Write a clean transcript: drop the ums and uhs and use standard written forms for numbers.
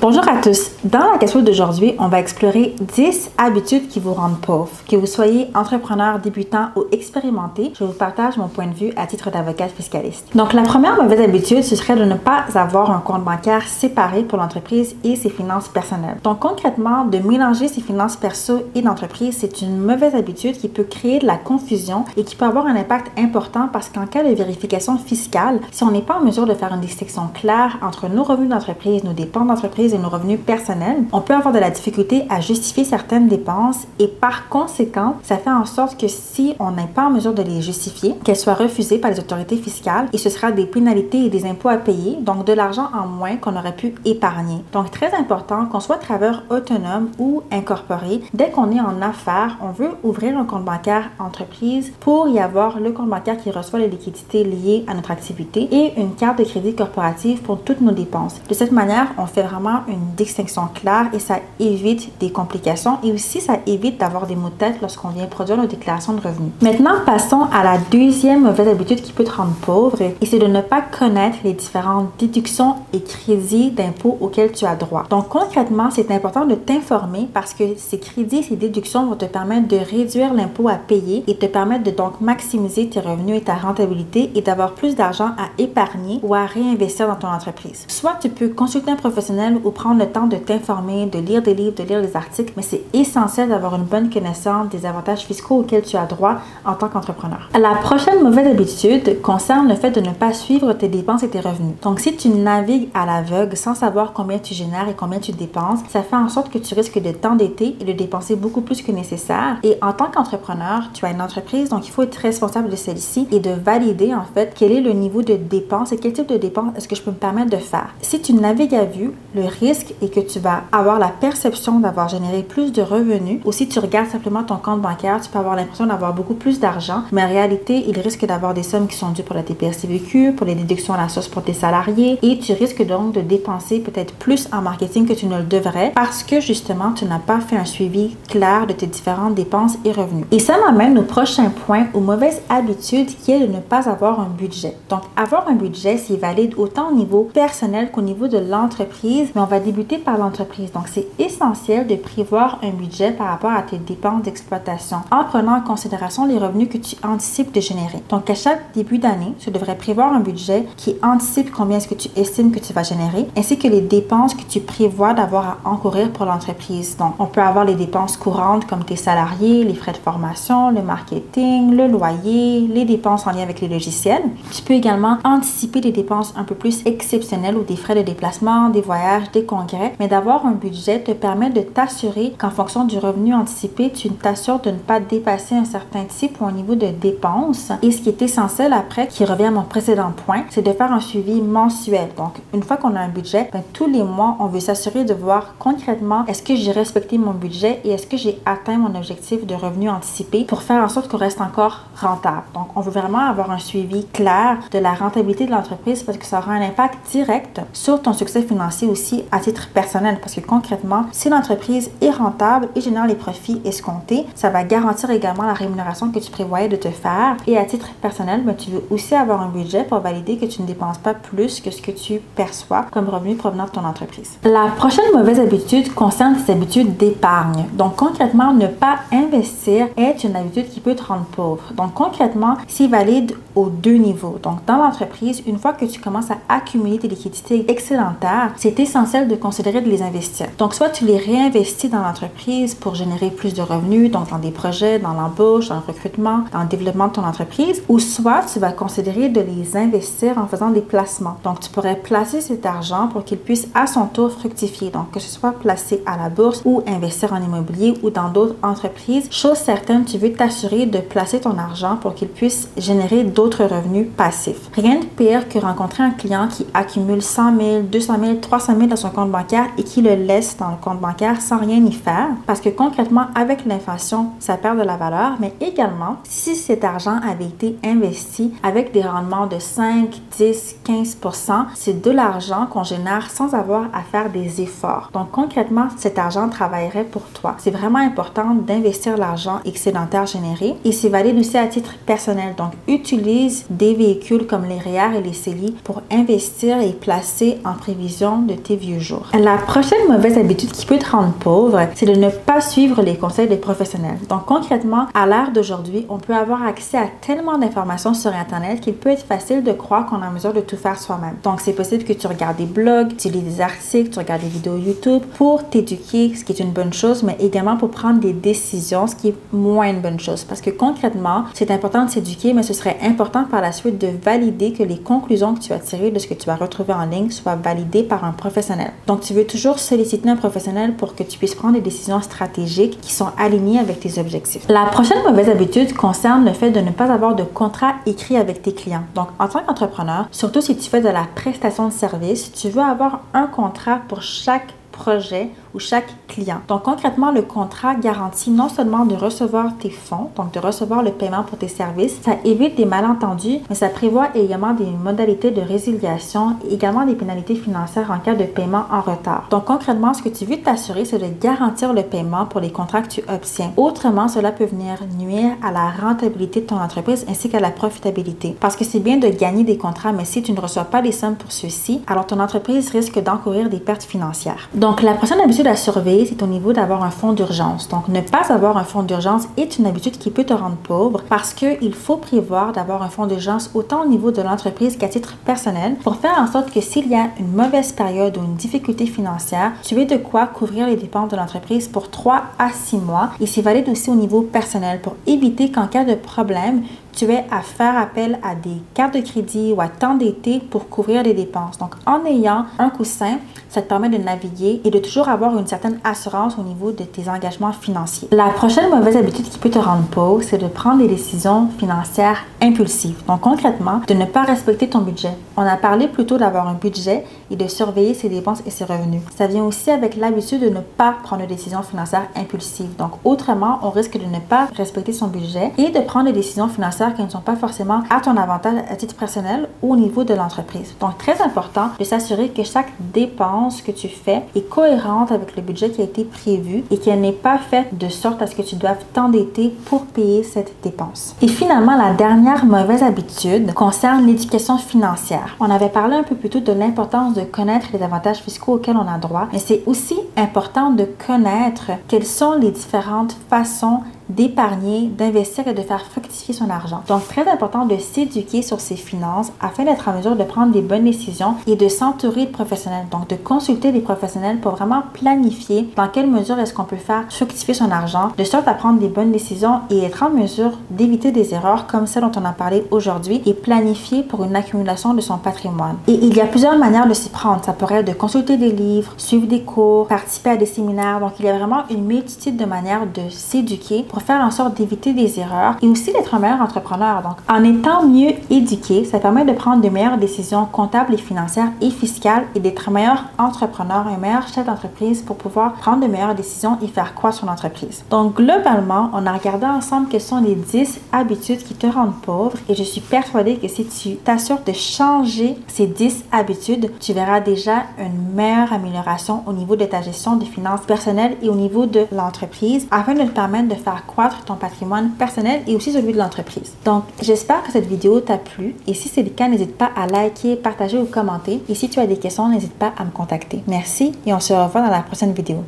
Bonjour à tous. Dans la question d'aujourd'hui, on va explorer 10 habitudes qui vous rendent pauvre. Que vous soyez entrepreneur, débutant ou expérimenté, je vous partage mon point de vue à titre d'avocate fiscaliste. Donc, la première mauvaise habitude, ce serait de ne pas avoir un compte bancaire séparé pour l'entreprise et ses finances personnelles. Donc, concrètement, de mélanger ses finances perso et d'entreprise, c'est une mauvaise habitude qui peut créer de la confusion et qui peut avoir un impact important parce qu'en cas de vérification fiscale, si on n'est pas en mesure de faire une distinction claire entre nos revenus d'entreprise, nos dépenses d'entreprise et nos revenus personnels, on peut avoir de la difficulté à justifier certaines dépenses et par conséquent, ça fait en sorte que si on n'est pas en mesure de les justifier, qu'elles soient refusées par les autorités fiscales et ce sera des pénalités et des impôts à payer, donc de l'argent en moins qu'on aurait pu épargner. Donc très important qu'on soit travailleur autonome ou incorporé, dès qu'on est en affaires, on veut ouvrir un compte bancaire entreprise pour y avoir le compte bancaire qui reçoit les liquidités liées à notre activité et une carte de crédit corporative pour toutes nos dépenses. De cette manière, on fait vraiment une distinction claire et ça évite des complications et aussi ça évite d'avoir des maux de tête lorsqu'on vient produire nos déclarations de revenus. Maintenant, passons à la deuxième mauvaise habitude qui peut te rendre pauvre et c'est de ne pas connaître les différentes déductions et crédits d'impôts auxquels tu as droit. Donc concrètement, c'est important de t'informer parce que ces crédits, ces déductions vont te permettre de réduire l'impôt à payer et te permettre de donc maximiser tes revenus et ta rentabilité et d'avoir plus d'argent à épargner ou à réinvestir dans ton entreprise. Soit tu peux consulter un professionnel ou prendre le temps de t'informer, de lire des livres, de lire des articles, mais c'est essentiel d'avoir une bonne connaissance des avantages fiscaux auxquels tu as droit en tant qu'entrepreneur. La prochaine mauvaise habitude concerne le fait de ne pas suivre tes dépenses et tes revenus. Donc, si tu navigues à l'aveugle sans savoir combien tu génères et combien tu dépenses, ça fait en sorte que tu risques de t'endetter et de dépenser beaucoup plus que nécessaire. Et en tant qu'entrepreneur, tu as une entreprise, donc il faut être responsable de celle-ci et de valider en fait quel est le niveau de dépenses et quel type de dépenses est-ce que je peux me permettre de faire. Si tu navigues à vue, le risque est que tu vas avoir la perception d'avoir généré plus de revenus ou si tu regardes simplement ton compte bancaire, tu peux avoir l'impression d'avoir beaucoup plus d'argent, mais en réalité, il risque d'avoir des sommes qui sont dues pour la TPS-TVQ, pour les déductions à la source pour tes salariés et tu risques donc de dépenser peut-être plus en marketing que tu ne le devrais parce que justement, tu n'as pas fait un suivi clair de tes différentes dépenses et revenus. Et ça m'amène au prochain point, aux mauvaises habitudes qui est de ne pas avoir un budget. Donc, avoir un budget, c'est valide autant au niveau personnel qu'au niveau de l'entreprise, mais on va débuter par l'entreprise. Donc, c'est essentiel de prévoir un budget par rapport à tes dépenses d'exploitation en prenant en considération les revenus que tu anticipes de générer. Donc, à chaque début d'année, tu devrais prévoir un budget qui anticipe combien est-ce que tu estimes que tu vas générer, ainsi que les dépenses que tu prévois d'avoir à encourir pour l'entreprise. Donc, on peut avoir les dépenses courantes comme tes salariés, les frais de formation, le marketing, le loyer, les dépenses en lien avec les logiciels. Tu peux également anticiper des dépenses un peu plus exceptionnelles ou des frais de déplacement, des voyages, des congrès, mais d'avoir un budget te permet de t'assurer qu'en fonction du revenu anticipé, tu t'assures de ne pas dépasser un certain type ou un niveau de dépenses. Et ce qui est essentiel après, qui revient à mon précédent point, c'est de faire un suivi mensuel. Donc, une fois qu'on a un budget, tous les mois, on veut s'assurer de voir concrètement est-ce que j'ai respecté mon budget et est-ce que j'ai atteint mon objectif de revenu anticipé pour faire en sorte qu'on reste encore rentable. Donc, on veut vraiment avoir un suivi clair de la rentabilité de l'entreprise parce que ça aura un impact direct sur ton succès financier aussi à titre personnel parce que concrètement, si l'entreprise est rentable et génère les profits escomptés, ça va garantir également la rémunération que tu prévoyais de te faire et à titre personnel, tu veux aussi avoir un budget pour valider que tu ne dépenses pas plus que ce que tu perçois comme revenu provenant de ton entreprise. La prochaine mauvaise habitude concerne tes habitudes d'épargne. Donc concrètement, ne pas investir est une habitude qui peut te rendre pauvre. Donc concrètement, c'est valide aux deux niveaux. Donc dans l'entreprise, une fois que tu commences à accumuler tes liquidités excédentaires, c'est essentiel de considérer de les investir. Donc soit tu les réinvestis dans l'entreprise pour générer plus de revenus, donc dans des projets, dans l'embauche, dans le recrutement, dans le développement de ton entreprise, ou soit tu vas considérer de les investir en faisant des placements. Donc tu pourrais placer cet argent pour qu'il puisse à son tour fructifier. Donc que ce soit placé à la bourse ou investir en immobilier ou dans d'autres entreprises. Chose certaine, tu veux t'assurer de placer ton argent pour qu'il puisse générer d'autres revenus passifs. Rien de pire que rencontrer un client qui accumule 100 000, 200 000, 300 000 dans son compte bancaire et qui le laisse dans le compte bancaire sans rien y faire parce que concrètement, avec l'inflation, ça perd de la valeur, mais également, si cet argent avait été investi avec des rendements de 5, 10, 15%, c'est de l'argent qu'on génère sans avoir à faire des efforts. Donc concrètement, cet argent travaillerait pour toi. C'est vraiment important d'investir l'argent excédentaire généré et c'est valide aussi à titre personnel. Donc utilise des véhicules comme les REER et les CELI pour investir et placer en prévision de tes vieux vieux jours. La prochaine mauvaise habitude qui peut te rendre pauvre, c'est de ne pas suivre les conseils des professionnels. Donc concrètement, à l'ère d'aujourd'hui, on peut avoir accès à tellement d'informations sur Internet qu'il peut être facile de croire qu'on est en mesure de tout faire soi-même. Donc c'est possible que tu regardes des blogs, tu lis des articles, tu regardes des vidéos YouTube pour t'éduquer, ce qui est une bonne chose, mais également pour prendre des décisions, ce qui est moins une bonne chose. Parce que concrètement, c'est important de s'éduquer, mais ce serait important par la suite de valider que les conclusions que tu as tirées de ce que tu vas retrouver en ligne soient validées par un professionnel. Donc tu veux toujours solliciter un professionnel pour que tu puisses prendre des décisions stratégiques qui sont alignées avec tes objectifs. La prochaine mauvaise habitude concerne le fait de ne pas avoir de contrat écrit avec tes clients. Donc en tant qu'entrepreneur, surtout si tu fais de la prestation de service, tu veux avoir un contrat pour chaque projet ou chaque client. Donc concrètement, le contrat garantit non seulement de recevoir tes fonds, donc de recevoir le paiement pour tes services, ça évite des malentendus, mais ça prévoit également des modalités de résiliation et également des pénalités financières en cas de paiement en retard. Donc concrètement, ce que tu veux t'assurer, c'est de garantir le paiement pour les contrats que tu obtiens. Autrement, cela peut venir nuire à la rentabilité de ton entreprise ainsi qu'à la profitabilité. Parce que c'est bien de gagner des contrats, mais si tu ne reçois pas les sommes pour ceux-ci, alors ton entreprise risque d'encourir des pertes financières. Donc la prochaine habitude à surveiller, c'est au niveau d'avoir un fonds d'urgence. Donc, ne pas avoir un fonds d'urgence est une habitude qui peut te rendre pauvre parce qu'il faut prévoir d'avoir un fonds d'urgence autant au niveau de l'entreprise qu'à titre personnel pour faire en sorte que s'il y a une mauvaise période ou une difficulté financière, tu aies de quoi couvrir les dépenses de l'entreprise pour 3 à 6 mois et c'est valide aussi au niveau personnel pour éviter qu'en cas de problème, tu aies à faire appel à des cartes de crédit ou à t'endetter pour couvrir les dépenses. Donc, en ayant un coussin, ça te permet de naviguer et de toujours avoir une certaine assurance au niveau de tes engagements financiers. La prochaine mauvaise habitude qui peut te rendre pauvre, c'est de prendre des décisions financières impulsives. Donc, concrètement, de ne pas respecter ton budget. On a parlé plutôt d'avoir un budget et de surveiller ses dépenses et ses revenus. Ça vient aussi avec l'habitude de ne pas prendre de décisions financières impulsives. Donc, autrement, on risque de ne pas respecter son budget et de prendre des décisions financières qui ne sont pas forcément à ton avantage à titre personnel ou au niveau de l'entreprise. Donc, très important de s'assurer que chaque dépense que tu fais est cohérente avec le budget qui a été prévu et qu'elle n'est pas faite de sorte à ce que tu doives t'endetter pour payer cette dépense. Et finalement, la dernière mauvaise habitude concerne l'éducation financière. On avait parlé un peu plus tôt de l'importance de connaître les avantages fiscaux auxquels on a droit, mais c'est aussi important de connaître quelles sont les différentes façons d'épargner, d'investir et de faire fructifier son argent. Donc, très important de s'éduquer sur ses finances afin d'être en mesure de prendre des bonnes décisions et de s'entourer de professionnels. Donc, de consulter des professionnels pour vraiment planifier dans quelle mesure est-ce qu'on peut faire fructifier son argent, de sorte à prendre des bonnes décisions et être en mesure d'éviter des erreurs comme celles dont on a parlé aujourd'hui et planifier pour une accumulation de son patrimoine. Et il y a plusieurs manières de s'y prendre. Ça pourrait être de consulter des livres, suivre des cours, participer à des séminaires. Donc, il y a vraiment une multitude de manières de s'éduquer pour faire en sorte d'éviter des erreurs et aussi d'être un meilleur entrepreneur. Donc, en étant mieux éduqué, ça permet de prendre de meilleures décisions comptables et financières et fiscales et d'être un meilleur entrepreneur, un meilleur chef d'entreprise pour pouvoir prendre de meilleures décisions et faire croître son entreprise. Donc, globalement, on a regardé ensemble quelles sont les 10 habitudes qui te rendent pauvre et je suis persuadée que si tu t'assures de changer ces 10 habitudes, tu verras déjà une meilleure amélioration au niveau de ta gestion des finances personnelles et au niveau de l'entreprise afin de te permettre de faire croître ton patrimoine personnel et aussi celui de l'entreprise. Donc, j'espère que cette vidéo t'a plu et si c'est le cas, n'hésite pas à liker, partager ou commenter. Et si tu as des questions, n'hésite pas à me contacter. Merci et on se revoit dans la prochaine vidéo.